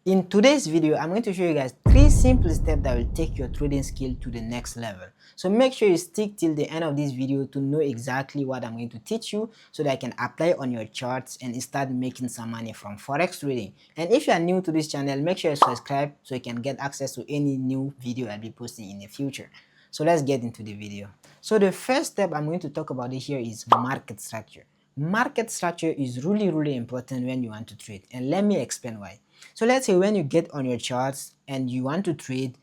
In today's video, I'm going to show you guys 3 simple steps that will take your trading skill to the next level. So make sure you stick till the end of this video to know exactly what I'm going to teach you so that I can apply on your charts and start making some money from Forex trading. And if you are new to this channel, make sure you subscribe so you can get access to any new video I'll be posting in the future. So let's get into the video. So the first step I'm going to talk about here is market structure. Market structure is really important when you want to trade, and let me explain why. So let's say when you get on your charts and you want to trade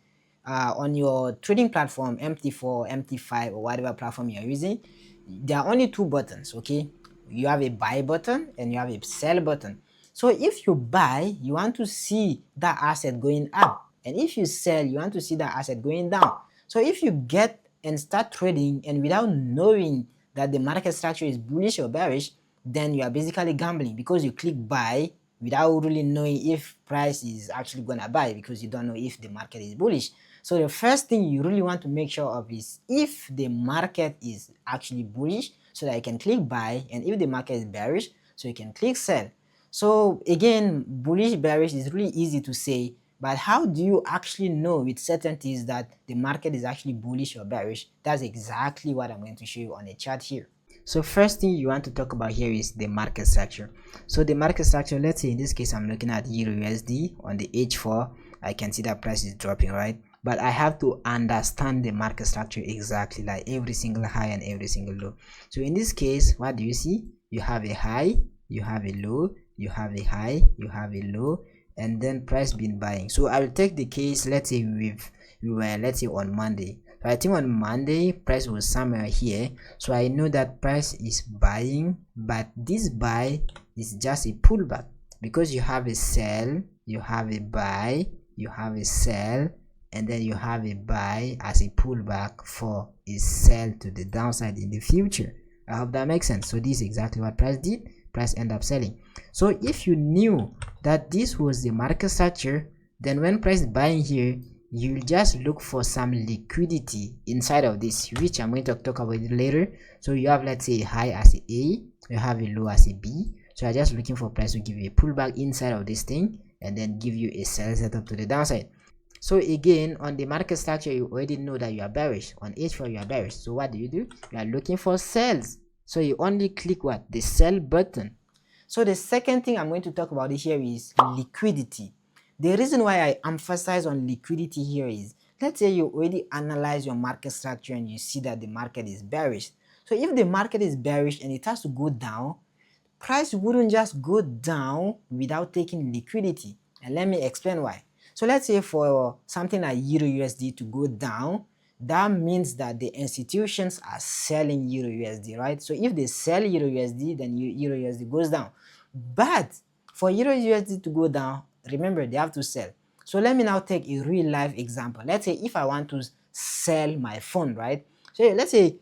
on your trading platform, MT4, MT5, or whatever platform you're using, there are only 2 buttons, okay? You have a buy button and you have a sell button. So if you buy, you want to see that asset going up, and if you sell, you want to see that asset going down. So if you get and start trading and without knowing that the market structure is bullish or bearish, then you are basically gambling because you click buy without really knowing if price is actually gonna buy, because you don't know if the market is bullish. So the first thing you really want to make sure of is if the market is actually bullish, so that you can click buy, and if the market is bearish, so you can click sell. So again, bullish, bearish is really easy to say, but how do you actually know with certainties that the market is actually bullish or bearish? That's exactly what I'm going to show you on a chart here. So first thing you want to talk about here is the market structure. So the market structure, let's say in this case I'm looking at Euro USD on the H4. I can see that price is dropping, right? But I have to understand the market structure exactly, like every single high and every single low. So in this case, what do you see? You have a high, you have a low, you have a high, you have a low, and then price been buying. So I will take the case, let's say we were, let's say on Monday. So I think on Monday price was somewhere here, so I know that price is buying, but this buy is just a pullback, because you have a sell, you have a buy, you have a sell, and then you have a buy as a pullback for a sell to the downside in the future. I hope that makes sense. So this is exactly what price did. Price end up selling. So if you knew that this was the market structure, then when price buying here, you just look for some liquidity inside of this, which I'm going to talk about it later. So you have, let's say, a high as a A, you have a low as a B. So you're just looking for price to give you a pullback inside of this thing and then give you a sell setup to the downside. So again, on the market structure, you already know that you are bearish. On H4 you are bearish. So what do? You are looking for sells. So you only click what? The sell button. So the second thing I'm going to talk about here is liquidity. The reason why I emphasize on liquidity here is, let's say you already analyze your market structure and you see that the market is bearish. So if the market is bearish and it has to go down, price wouldn't just go down without taking liquidity. And let me explain why. So let's say for something like Euro USD to go down, that means that the institutions are selling Euro USD, right? So if they sell Euro USD, then Euro USD goes down. But for Euro USD to go down, remember they have to sell. So let me now take a real life example. Let's say if I want to sell my phone, right? So let's say,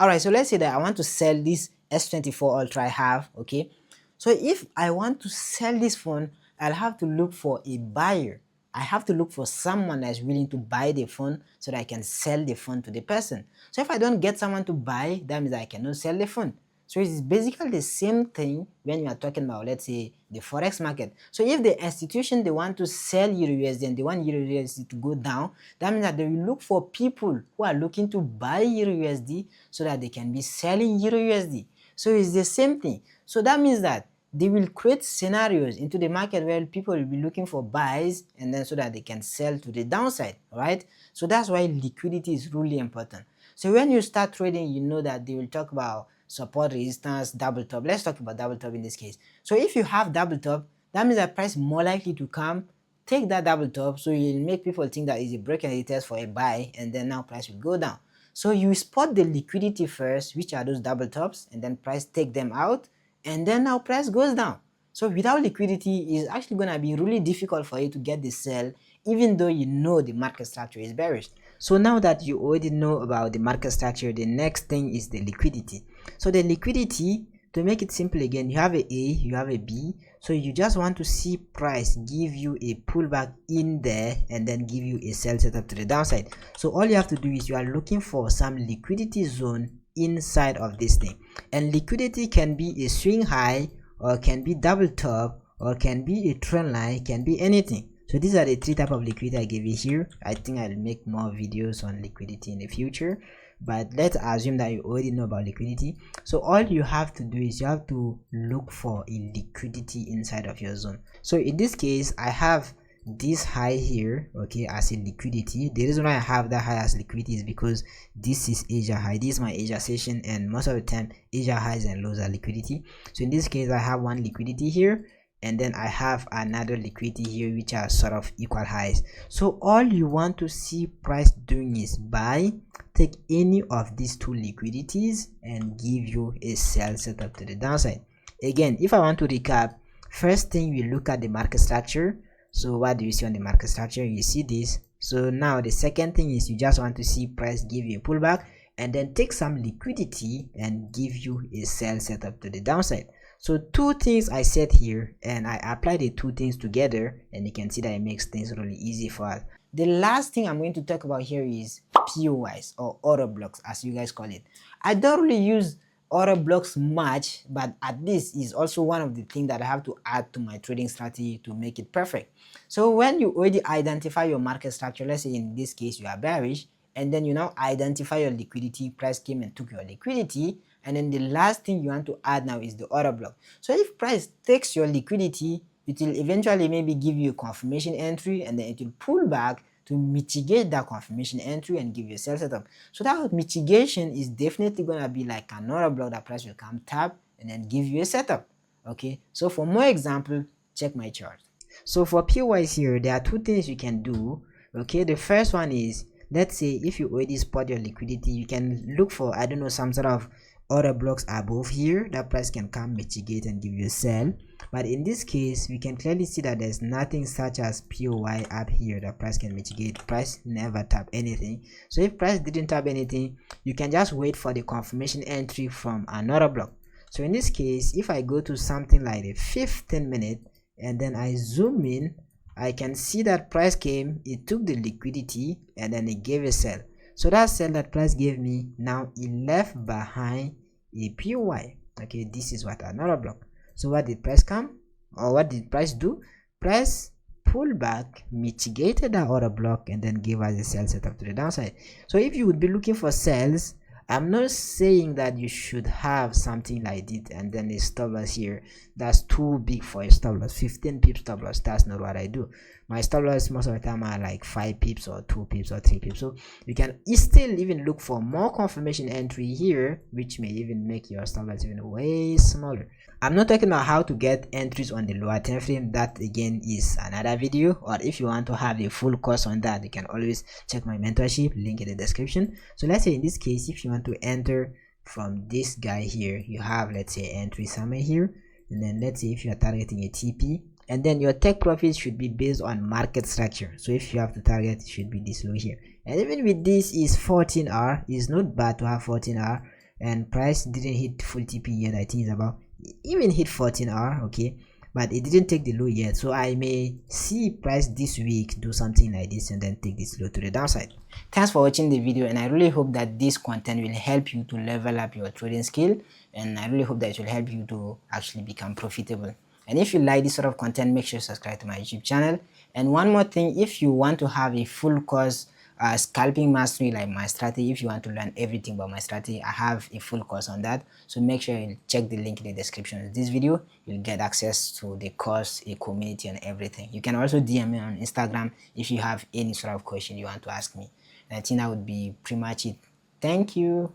all right, so let's say that I want to sell this S24 Ultra I have, okay? So if I want to sell this phone, I'll have to look for a buyer. I have to look for someone that's willing to buy the phone so that I can sell the phone to the person. So if I don't get someone to buy, that means I cannot sell the phone. So it's basically the same thing when you are talking about, let's say, the Forex market. So if the institution, they want to sell Euro USD and they want Euro USD to go down, that means that they will look for people who are looking to buy Euro USD so that they can be selling Euro USD. So it's the same thing. So that means that they will create scenarios into the market where people will be looking for buys, and then so that they can sell to the downside, right? So that's why liquidity is really important. So when you start trading, you know that they will talk about support, resistance, double top. Let's talk about double top in this case. So if you have double top, that means that price more likely to come, take that double top, so you'll make people think that it's a break and test for a buy, and then now price will go down. So you spot the liquidity first, which are those double tops, and then price take them out, and then now price goes down. So without liquidity, it's actually going to be really difficult for you to get the sell, even though you know the market structure is bearish. So now that you already know about the market structure, the next thing is the liquidity. So the liquidity, to make it simple again, you have a A, you have a B. So you just want to see price give you a pullback in there and then give you a sell setup to the downside. So all you have to do is you are looking for some liquidity zone inside of this thing, and liquidity can be a swing high, or can be double top, or can be a trend line, can be anything. So these are the three type of liquidity I gave you here. I think I'll make more videos on liquidity in the future, but let's assume that you already know about liquidity. So all you have to do is you have to look for a liquidity inside of your zone. So in this case, I have this high here, okay, as a liquidity. The reason why I have that high as liquidity is because this is Asia high. This is my Asia session, and most of the time Asia highs and lows are liquidity. So in this case, I have one liquidity here, and then I have another liquidity here, which are sort of equal highs. So all you want to see price doing is buy, take any of these two liquidities and give you a sell setup to the downside. Again, if I want to recap, first thing we look at the market structure. So what do you see on the market structure? You see this. So now the second thing is you just want to see price give you a pullback and then take some liquidity and give you a sell setup to the downside. So two things I said here, and I apply the two things together, and you can see that it makes things really easy for us. The last thing I'm going to talk about here is POIs, or order blocks as you guys call it. I don't really use order blocks much, but at least is also one of the things that I have to add to my trading strategy to make it perfect. So when you already identify your market structure, let's say in this case you are bearish, and then you now identify your liquidity, price came and took your liquidity, and then the last thing you want to add now is the order block. So if price takes your liquidity, it will eventually maybe give you a confirmation entry, and then it will pull back to mitigate that confirmation entry and give you a sell setup. So that mitigation is definitely going to be like an order block that price will come tap and then give you a setup. Okay, so for more example, check my chart. So for POIs here, there are two things you can do. Okay, the first one is, let's say if you already spot your liquidity, you can look for, I don't know, some sort of order blocks above here that price can come mitigate and give you a sell. But in this case, we can clearly see that there's nothing such as POI up here that price can mitigate. Price never tap anything. So if price didn't tap anything, you can just wait for the confirmation entry from another block. So in this case, if I go to something like the 15 minute and then I zoom in, I can see that price came, it took the liquidity and then it gave a sell. So that sell that price gave me, now it left behind a POI. Okay, this is what another block. So what did price come, or what did price do? Price pull back, mitigated that order block, and then gave us a sell setup to the downside. So if you would be looking for sells, I'm not saying that you should have something like this and then a stop loss here that's too big for a stop loss. 15 pips stop loss, that's not what I do. My stop loss most of the time are like 5 pips or 2 pips or 3 pips. So you can still even look for more confirmation entry here, which may even make your stop loss even way smaller. I'm not talking about how to get entries on the lower time frame. That again is another video, or if you want to have a full course on that, you can always check my mentorship, link in the description. So let's say in this case, if you want to enter from this guy here, you have, let's say, entry somewhere here, and then let's say if you are targeting a TP, and then your take profit should be based on market structure. So if you have to target, it should be this low here. And even with this is 14R, it's not bad to have 14R, and price didn't hit full TP yet. I think it's about, even hit 14R, okay, but it didn't take the low yet. So I may see price this week do something like this and then take this low to the downside. Thanks for watching the video, and I really hope that this content will help you to level up your trading skill, and I really hope that it will help you to actually become profitable. And if you like this sort of content, make sure to subscribe to my YouTube channel. And one more thing, if you want to have a full course scalping mastery like my strategy, if you want to learn everything about my strategy, I have a full course on that. So make sure you check the link in the description of this video. You'll get access to the course, a community, and everything. You can also DM me on Instagram if you have any sort of question you want to ask me. And I think that would be pretty much it. Thank you.